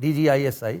DGISI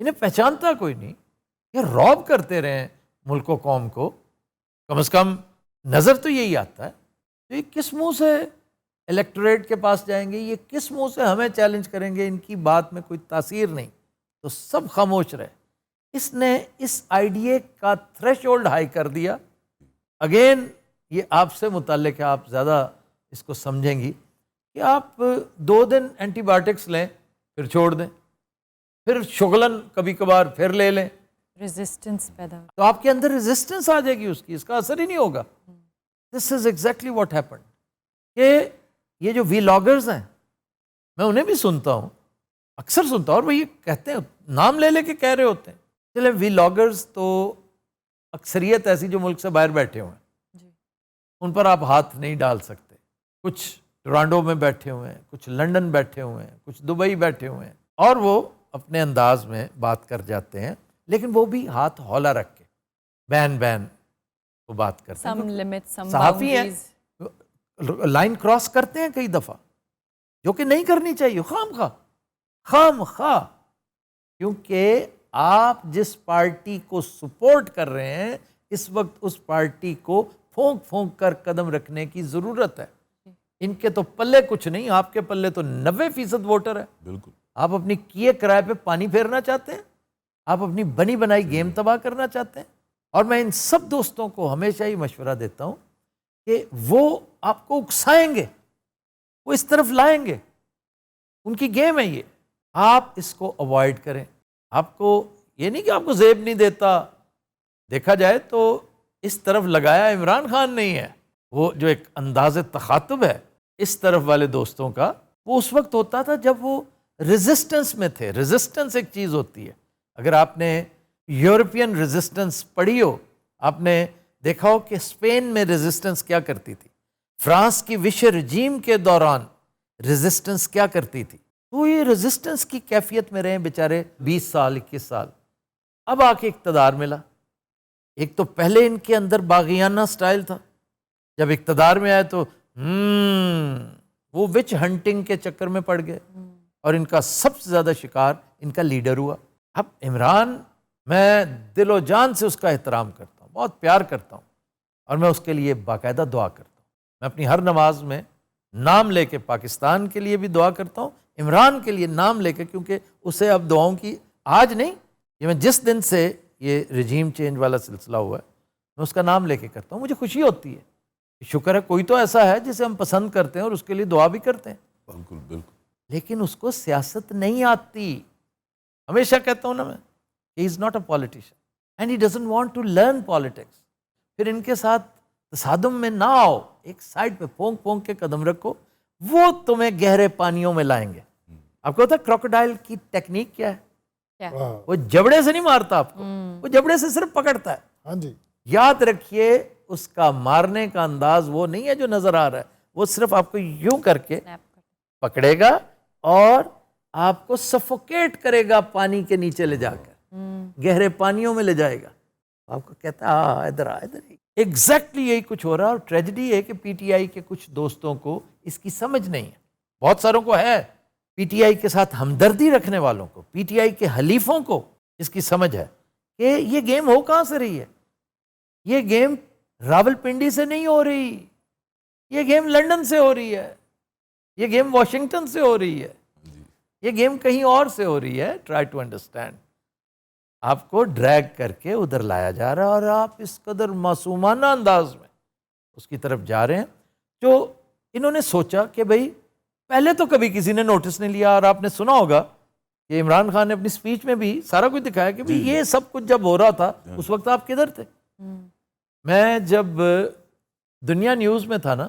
انہیں پہچانتا کوئی نہیں، یہ رعب کرتے رہے ملک و قوم کو، کم از کم نظر تو یہی آتا ہے. تو یہ کس منہ سے الیکٹوریٹ کے پاس جائیں گے، یہ کس منہ سے ہمیں چیلنج کریں گے، ان کی بات میں کوئی تاثیر نہیں. تو سب خاموش رہے. اس نے اس آئیڈیا کا تھریش ہولڈ ہائی کر دیا. اگین یہ آپ سے متعلق ہے، آپ زیادہ اس کو سمجھیں گی کہ آپ 2 دن اینٹی بایوٹکس لیں پھر چھوڑ دیں، پھر شغلاً کبھی کبھار پھر لے لیں، ریزسٹنس پیدا تو آپ کے اندر ریزسٹنس آ جائے گی، اس کا اثر ہی نہیں ہوگا. دس از ایگزیکٹلی واٹ ہیپنڈ. کہ یہ جو ویلاگرز ہیں، میں انہیں بھی سنتا ہوں، اکثر سنتا ہوں، اور وہ یہ کہتے ہیں، نام لے لے کے کہہ رہے ہوتے ہیں. چلے ویلاگرز تو اکثریت ایسی جو ملک سے باہر بیٹھے ہوئے ہیں، جی. ان پر آپ ہاتھ نہیں ڈال سکتے. کچھ ٹورانڈو میں بیٹھے ہوئے ہیں، کچھ لنڈن بیٹھے ہوئے ہیں، کچھ دبئی بیٹھے ہوئے ہیں، اور وہ اپنے انداز میں بات کر جاتے ہیں، لیکن وہ بھی ہاتھ ہولا رکھ کے بین وہ بات کرتے سم ہیں. لمٹ، سم صحافی ہیں، باؤنڈریز. لائن کراس کرتے ہیں کئی دفعہ، جو کہ نہیں کرنی چاہیے، خام خواہ. کیونکہ آپ جس پارٹی کو سپورٹ کر رہے ہیں، اس وقت اس پارٹی کو پھونک کر قدم رکھنے کی ضرورت ہے. ان کے تو پلے کچھ نہیں، آپ کے پلے تو 90% ووٹر ہے. بالکل. آپ اپنی کیے کرائے پہ پانی پھیرنا چاہتے ہیں، آپ اپنی بنی بنائی گیم تباہ کرنا چاہتے ہیں. اور میں ان سب دوستوں کو ہمیشہ ہی مشورہ دیتا ہوں کہ وہ آپ کو اکسائیں گے، وہ اس طرف لائیں گے، ان کی گیم ہے یہ. آپ اس کو اوائڈ کریں. آپ کو یہ نہیں کہ آپ کو زیب نہیں دیتا، دیکھا جائے تو اس طرف لگایا عمران خان نہیں ہے. وہ جو ایک انداز تخاطب ہے اس طرف والے دوستوں کا، وہ اس وقت ہوتا تھا جب وہ ریزسٹنس میں تھے. ریزسٹنس ایک چیز ہوتی ہے، اگر آپ نے یورپین ریزسٹنس پڑھی ہو، آپ نے دیکھا ہو کہ اسپین میں ریزسٹنس کیا کرتی تھی، فرانس کی وش رجیم کے دوران ریزسٹنس کیا کرتی تھی. تو یہ ریزسٹنس کی کیفیت میں رہے بیچارے 20 سال 21 سال. اب آ کے اقتدار ملا. ایک تو پہلے ان کے اندر باغیانہ سٹائل تھا، جب اقتدار میں آئے تو وہ وچ ہنٹنگ کے چکر میں پڑ گئے، اور ان کا سب سے زیادہ شکار ان کا لیڈر ہوا. اب عمران، میں دل و جان سے اس کا احترام کرتا ہوں، بہت پیار کرتا ہوں، اور میں اس کے لیے باقاعدہ دعا کرتا ہوں. میں اپنی ہر نماز میں نام لے کے پاکستان کے لیے بھی دعا کرتا ہوں، عمران کے لیے نام لے کے، کیونکہ اسے اب دعاؤں کی آج نہیں، یہ میں جس دن سے یہ رجیم چینج والا سلسلہ ہوا ہے، میں اس کا نام لے کے کرتا ہوں. مجھے خوشی ہوتی ہے، شکر ہے کوئی تو ایسا ہے جسے ہم پسند کرتے ہیں اور اس کے لیے دعا بھی کرتے ہیں. بالکل بالکل. لیکن اس کو سیاست نہیں آتی. ہمیشہ کہتا ہوں نا میں، he is not a politician and he doesn't want to learn politics. پھر ان کے ساتھ تصادم میں نہ آؤ، ایک سائڈ پہ پھونک کے قدم رکھو، وہ تمہیں گہرے پانیوں میں لائیں گے. آپ کو پتا ہے کراکوڈائل کی ٹیکنیک کیا ہے؟ وہ جبڑے سے نہیں مارتا آپ کو، وہ جبڑے سے صرف پکڑتا ہے. ہاں جی. یاد رکھیے اس کا مارنے کا انداز وہ نہیں ہے جو نظر آ رہا ہے، وہ صرف آپ کو یوں کر کے پکڑے گا اور آپ کو سفوکیٹ کرے گا، پانی کے نیچے لے جا کر گہرے پانیوں میں لے جائے گا. آپ کو کہتا ہے ادھر آ ادھر. ایگزیکٹلی یہی کچھ ہو رہا ہے. اور ٹریجڈی ہے کہ پی ٹی آئی کے کچھ دوستوں کو اس کی سمجھ نہیں ہے، بہت ساروں کو ہے، پی ٹی آئی کے ساتھ ہمدردی رکھنے والوں کو، پی ٹی آئی کے حلیفوں کو اس کی سمجھ ہے کہ یہ گیم ہو کہاں سے رہی ہے. یہ گیم راول پنڈی سے نہیں ہو رہی، یہ گیم لنڈن سے ہو رہی ہے، یہ گیم واشنگٹن سے ہو رہی ہے، یہ گیم کہیں اور سے ہو رہی ہے. Try to understand. آپ کو ڈریگ کر کے ادھر لایا جا رہا ہے، اور آپ اس قدر معصومانہ انداز میں اس کی طرف جا رہے ہیں. جو انہوں نے سوچا کہ بھئی پہلے تو کبھی کسی نے نوٹس نہیں لیا، اور آپ نے سنا ہوگا کہ عمران خان نے اپنی سپیچ میں بھی سارا کچھ دکھایا کہ بھئی یہ سب کچھ جب ہو رہا تھا اس وقت آپ کدھر تھے. میں جب دنیا نیوز میں تھا نا،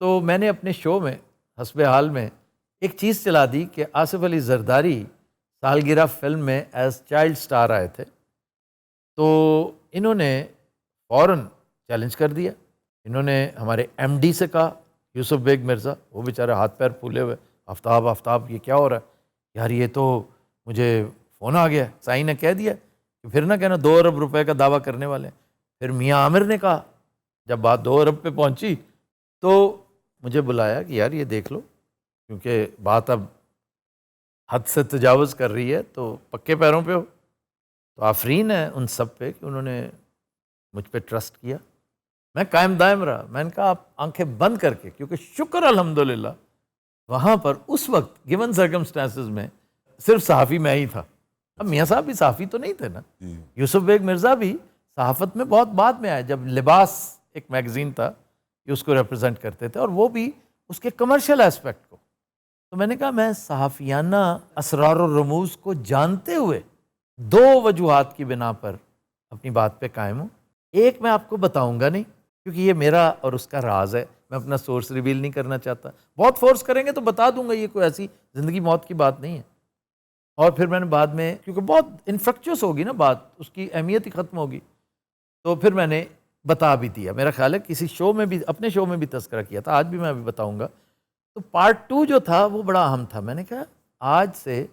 تو میں نے اپنے شو میں حسب حال میں ایک چیز چلا دی کہ آصف علی زرداری سالگرہ فلم میں ایز چائلڈ سٹار آئے تھے. تو انہوں نے فوراً چیلنج کر دیا. انہوں نے ہمارے ایم ڈی سے کہا، یوسف بیگ مرزا، وہ بیچارے ہاتھ پیر پھولے ہوئے، آفتاب یہ کیا ہو رہا ہے یار، یہ تو مجھے فون آ گیا، سائی نے کہہ دیا کہ پھر نہ کہنا 2 ارب روپے کا دعویٰ کرنے والے ہیں. پھر میاں عامر نے کہا، جب بات 2 ارب پہ پہنچی تو مجھے بلایا کہ یار یہ دیکھ لو، کیونکہ بات اب حد سے تجاوز کر رہی ہے تو پکے پیروں پہ ہو. تو آفرین ہے ان سب پہ کہ انہوں نے مجھ پہ ٹرسٹ کیا. میں قائم دائم رہا. میں نے کہا آپ آنکھیں بند کر کے, کیونکہ شکر الحمدللہ وہاں پر اس وقت گیون سرکمسٹانسز میں صرف صحافی میں ہی تھا. اب میاں صاحب بھی صحافی تو نہیں تھے نا. یوسف بیگ مرزا بھی صحافت میں بہت بعد میں آئے, جب لباس ایک میگزین تھا کہ اس کو ریپرزینٹ کرتے تھے, اور وہ بھی اس کے کمرشل ایسپیکٹ کو. تو میں نے کہا میں صحافیانہ اسرار و رموز کو جانتے ہوئے 2 وجوہات کی بنا پر اپنی بات پہ قائم ہوں. ایک میں آپ کو بتاؤں گا نہیں, کیونکہ یہ میرا اور اس کا راز ہے, میں اپنا سورس ریویل نہیں کرنا چاہتا. بہت فورس کریں گے تو بتا دوں گا, یہ کوئی ایسی زندگی موت کی بات نہیں ہے. اور پھر میں نے بعد میں, کیونکہ بہت انفیکچوس ہوگی نا بات, اس کی اہمیت ہی ختم ہوگی, تو پھر میں نے بتا بھی دیا. میرا خیال ہے کسی شو میں بھی, اپنے شو میں بھی تذکرہ کیا تھا, آج بھی میں ابھی بتاؤں گا. تو پارٹ 2 جو تھا وہ بڑا اہم تھا. میں نے کہا آج سے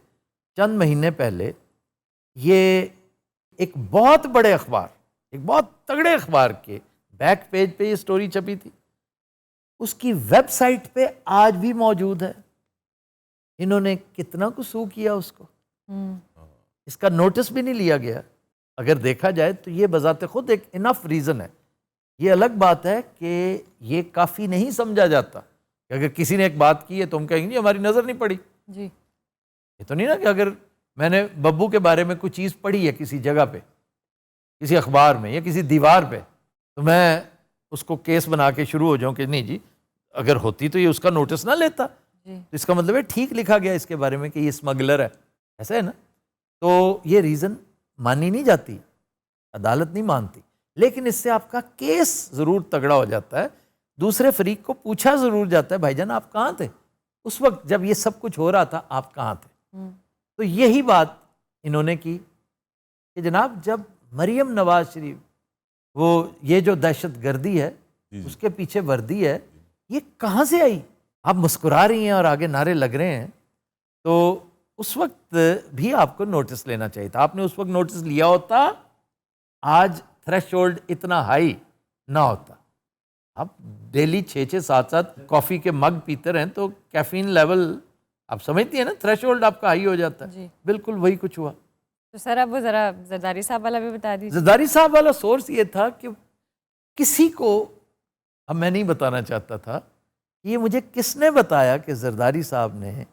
چند مہینے پہلے یہ ایک بہت بڑے اخبار, ایک بہت تگڑے اخبار کے بیک پیج پہ یہ سٹوری چھپی تھی, اس کی ویب سائٹ پہ آج بھی موجود ہے. انہوں نے کتنا قصور کیا اس کو, اس کا نوٹس بھی نہیں لیا گیا. اگر دیکھا جائے تو یہ بذات خود ایک انف ریزن ہے. یہ الگ بات ہے کہ یہ کافی نہیں سمجھا جاتا کہ اگر کسی نے ایک بات کی ہے تو ہم کہیں گے ہماری نظر نہیں پڑی. جی یہ تو نہیں نا کہ اگر میں نے ببو کے بارے میں کوئی چیز پڑھی ہے کسی جگہ پہ, کسی اخبار میں یا کسی دیوار پہ, تو میں اس کو کیس بنا کے شروع ہو جاؤں کہ نہیں جی اگر ہوتی تو یہ اس کا نوٹس نہ لیتا. تو اس کا مطلب ہے ٹھیک لکھا گیا اس کے بارے میں کہ یہ اسمگلر ہے, ایسا ہے نا. تو یہ ریزن مانی نہیں جاتی, عدالت نہیں مانتی, لیکن اس سے آپ کا کیس ضرور تگڑا ہو جاتا ہے. دوسرے فریق کو پوچھا ضرور جاتا ہے بھائی جان آپ کہاں تھے اس وقت جب یہ سب کچھ ہو رہا تھا, آپ کہاں تھے. تو یہی بات انہوں نے کی کہ جناب جب مریم نواز شریف, وہ یہ جو دہشت گردی ہے اس کے پیچھے وردی ہے, یہ کہاں سے آئی. آپ مسکرا رہی ہیں اور آگے نعرے لگ رہے ہیں, تو اس وقت بھی آپ کو نوٹس لینا چاہیے تھا. آپ نے اس وقت نوٹس لیا ہوتا, آج تھریش ہولڈ اتنا ہائی نہ ہوتا. آپ ڈیلی 6-7 کافی کے مگ پیتے رہیں تو کیفین لیول آپ سمجھتی ہیں نا, تھریش ہولڈ آپ کا ہائی ہو جاتا ہے. بالکل وہی کچھ ہوا. تو سر اب وہ ذرا زرداری صاحب والا بھی بتا دیجیے. زرداری صاحب والا سورس یہ تھا کہ کسی کو, اب میں نہیں بتانا چاہتا تھا, یہ مجھے کس نے بتایا کہ زرداری صاحب نے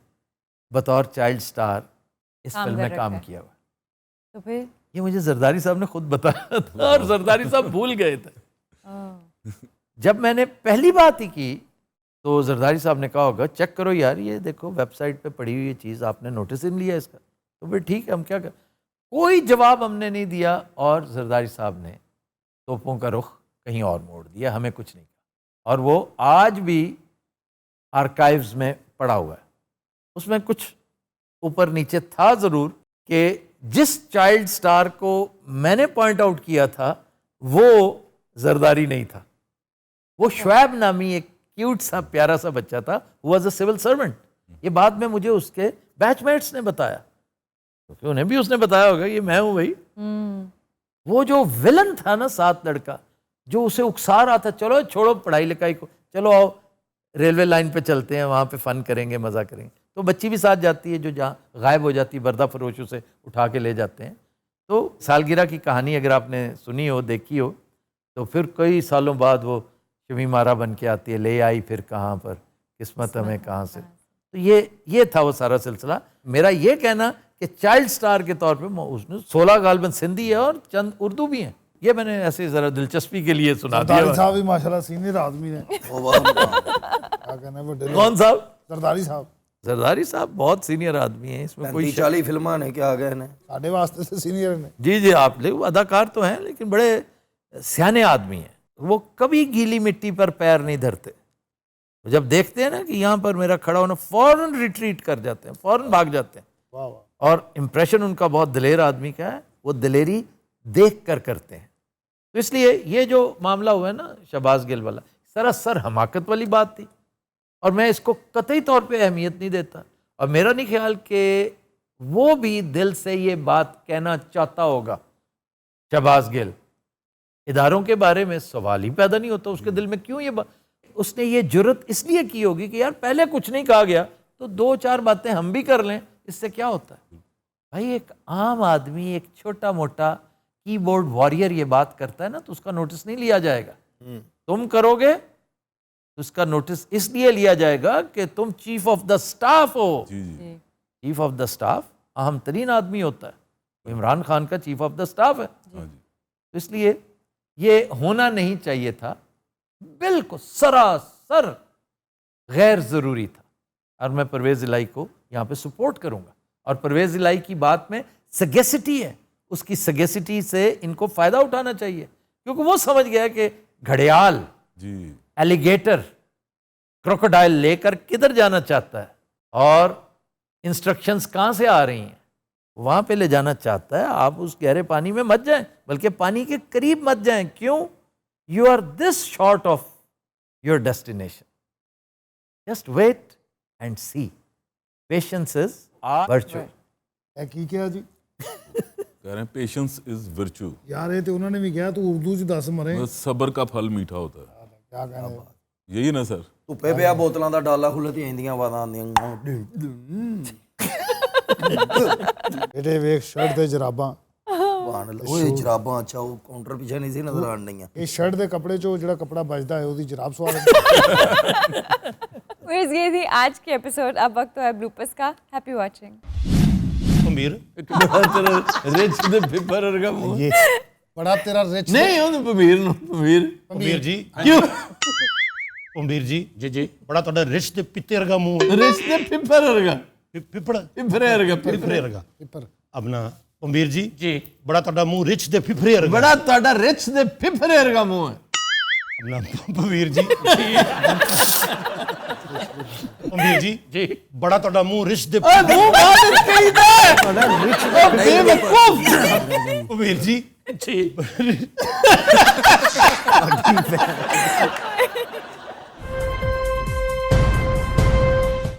بطور چائلڈ سٹار اس فلم میں کام کیا ہوا. تو پھر یہ مجھے زرداری صاحب نے خود بتایا تھا, اور زرداری صاحب بھول گئے تھے. جب میں نے پہلی بات ہی کی تو زرداری صاحب نے کہا ہوگا چیک کرو یار, یہ دیکھو ویب سائٹ پہ پڑی ہوئی یہ چیز, آپ نے نوٹس ہی نہیں لیا اس کا. تو پھر ٹھیک ہے ہم کیا کریں. کوئی جواب ہم نے نہیں دیا, اور زرداری صاحب نے توپوں کا رخ کہیں اور موڑ دیا, ہمیں کچھ نہیں کہا. اور وہ آج بھی آرکائیوز میں پڑا ہوا ہے. اس میں کچھ اوپر نیچے تھا ضرور کہ جس چائلڈ سٹار کو میں نے پوائنٹ آؤٹ کیا تھا وہ زرداری نہیں تھا, وہ شعیب نامی ایک کیوٹ سا پیارا سا بچہ تھا, وہ واز اے سول سرونٹ. یہ بعد میں مجھے اس کے بیچ میٹس نے بتایا, کیونکہ انہیں بھی اس نے بتایا ہوگا یہ میں ہوں بھائی. وہ جو ولن تھا نا 7 لڑکا, جو اسے اکسا رہا تھا چلو چھوڑو پڑھائی لکھائی کو, چلو آؤ ریلوے لائن پہ چلتے ہیں, وہاں پہ فن کریں گے, مزہ کریں گے. تو بچی بھی ساتھ جاتی ہے جو جہاں غائب ہو جاتی ہے, بردہ فروشوں سے اٹھا کے لے جاتے ہیں. تو سالگرہ کی کہانی اگر آپ نے سنی ہو, دیکھی ہو, تو پھر کئی سالوں بعد وہ شمیمارا بن کے آتی ہے, لے آئی پھر کہاں پر قسمت ہمیں کہاں سے. تو یہ تھا وہ سارا سلسلہ. میرا یہ کہنا کہ چائلڈ سٹار کے طور پہ اس نے 16 غالباً سندھی ہے اور چند اردو بھی ہیں. یہ میں نے ایسے ذرا دلچسپی کے لیے سنا دیا. زرداری صاحب بھی ماشاءاللہ سینئر آدمی ہیں. کون صاحب؟ زرداری صاحب. زرداری صاحب بہت سینئر آدمی ہیں, اس میں کوئی 40 فلمان ہیں کیا آگئے ہیں ساڑھے واسطے سے سینئر ہیں. جی آپ لے اداکار تو ہیں لیکن بڑے سیانے آدمی ہیں. وہ کبھی گیلی مٹی پر پیر نہیں دھرتے. جب دیکھتے ہیں نا کہ یہاں پر میرا کھڑا ہونا, فوراً ریٹریٹ کر جاتے ہیں, فوراً بھاگ جاتے ہیں. اور امپریشن ان کا بہت دلیر آدمی کا ہے, وہ دلیری دیکھ کر کرتے ہیں. تو اس لیے یہ جو معاملہ ہوا ہے نا شہباز گل والا, سراسر حماقت والی بات تھی, اور میں اس کو قطعی طور پہ اہمیت نہیں دیتا. اور میرا نہیں خیال کہ وہ بھی دل سے یہ بات کہنا چاہتا ہوگا. شہباز گل اداروں کے بارے میں سوال ہی پیدا نہیں ہوتا اس کے دل میں, کیوں یہ بات. اس نے یہ جرت اس لیے کی ہوگی کہ یار پہلے کچھ نہیں کہا گیا تو 2-4 باتیں ہم بھی کر لیں, اس سے کیا ہوتا ہے بھائی؟ ایک عام آدمی، ایک چھوٹا موٹا کی بورڈ واریر یہ بات کرتا ہے نا تو اس کا نوٹس نہیں لیا جائے گا. تم کرو گے تو اس کا نوٹس اس لیے لیا جائے گا کہ تم chief of the staff who. Chief of the staff اہم ترین آدمی ہوتا ہے. عمران خان کا چیف آف دا سٹاف ہے. اس لیے یہ ہونا نہیں چاہیے تھا، بالکل سراسر غیر ضروری تھا. اور میں پرویز الہی کو یہاں پہ سپورٹ کروں گا. اور پرویز الہی کی بات میں سگیسٹی ہے، اس کی سگیسٹی سے ان کو فائدہ اٹھانا چاہیے، کیونکہ وہ سمجھ گیا کہ گھڑیال ایلیگیٹر کروکوڈائل لے کر کدھر جانا چاہتا ہے اور انسٹرکشنز کہاں سے آ رہی ہیں، وہاں پہ لے جانا چاہتا ہے. آپ اس گہرے پانی میں مت جائیں، بلکہ پانی کے قریب مت جائیں. کیوں؟ You are this short of your destination. Just wait and see. Patience is virtue. ਕੀ ਕਿਹਾ ਜੀ? کہہ رہے ہیں پیشنس از ورچو. ਯਾਰ ਇਹ ਤੇ ਉਹਨਾਂ ਨੇ ਵੀ ਕਿਹਾ ਤੂੰ ਉਰਦੂ ਚ ਦੱਸ ਮਰੇ. صبر کا پھل میٹھا ہوتا ہے. ਕਿਆ ਕਹਿੰਦੇ? یہی نا سر. ਧੁੱਪੇ ਪਿਆ ਬੋਤਲਾਂ ਦਾ ਡਾਲਾ ਖੁੱਲ੍ਹ ਤੇ ਆਉਂਦੀਆਂ ਆਵਾਜ਼ਾਂ ਆਉਂਦੀਆਂ. ਇਹਦੇ ਵੇਖ ਸ਼ਰਟ ਤੇ ਜਰਾਬਾਂ. ਓਏ ਜਰਾਬਾਂ ਅੱਛਾ ਉਹ ਕਾਊਂਟਰ ਪਿੱਛੇ ਨਹੀਂ ਸੀ ਨਜ਼ਰ ਆਣ ਡਈਆਂ. ਇਹ ਸ਼ਰਟ ਦੇ ਕੱਪੜੇ ਚੋਂ ਜਿਹੜਾ ਕੱਪੜਾ ਬਚਦਾ ਹੈ ਉਹਦੀ ਜਰਾਬ ਸਵਾ ਲੈ. یہ تھی آج کی ایپیسوڈ. اب وقت تو ہے بلوپرز کا. Happy watching. ਪਮੀਰ ਰਿਚ ਦੇ ਪੇਪਰ ਵਰਗਾ ਮੂੰਹ. ਇਹ ਬੜਾ ਤੇਰਾ ਰਿਚ. ਨਹੀਂ ਉਹਨੂੰ ਪਮੀਰ ਪਮੀਰ ਜੀ ਕਿਉਂ? ਪਮੀਰ ਜੀ ਜੀ ਬੜਾ ਤੁਹਾਡਾ ਰਿਚ ਤੇ ਪਿੱਤੇ ਵਰਗਾ ਮੂੰਹ. ਰਿਚ ਦੇ ਪੇਪਰ ਵਰਗਾ. ਪਿੱਪੜ ਪਿਪਰੇ ਵਰਗਾ. ਪਿੱਪਰੇ ਵਰਗਾ. ਪੇਪਰ. ਆਪਣਾ ਪਮੀਰ ਜੀ ਜੀ ਬੜਾ ਤੁਹਾਡਾ ਮੂੰਹ ਰਿਚ ਤੇ ਪਿੱਪਰੇ ਵਰਗਾ. ਬੜਾ ਤੁਹਾਡਾ ਰਿਚ ਦੇ ਪਿਪਰੇ ਵਰਗਾ ਮੂੰਹ ਹੈ. ਆਪਣਾ ਪਮੀਰ ਜੀ ਪਮੀਰ ਜੀ ਜੀ ਬੜਾ ਤੁਹਾਡਾ ਮੂੰਹ ਰਿਚ ਦੇ ਮੂੰਹ ਬਾਹਰ ਕਹੀਦਾ ਤੁਹਾਡਾ ਰਿਚ ਦੇ ਬੇਵਕੂਫ. ਪਮੀਰ ਜੀ ਜੀ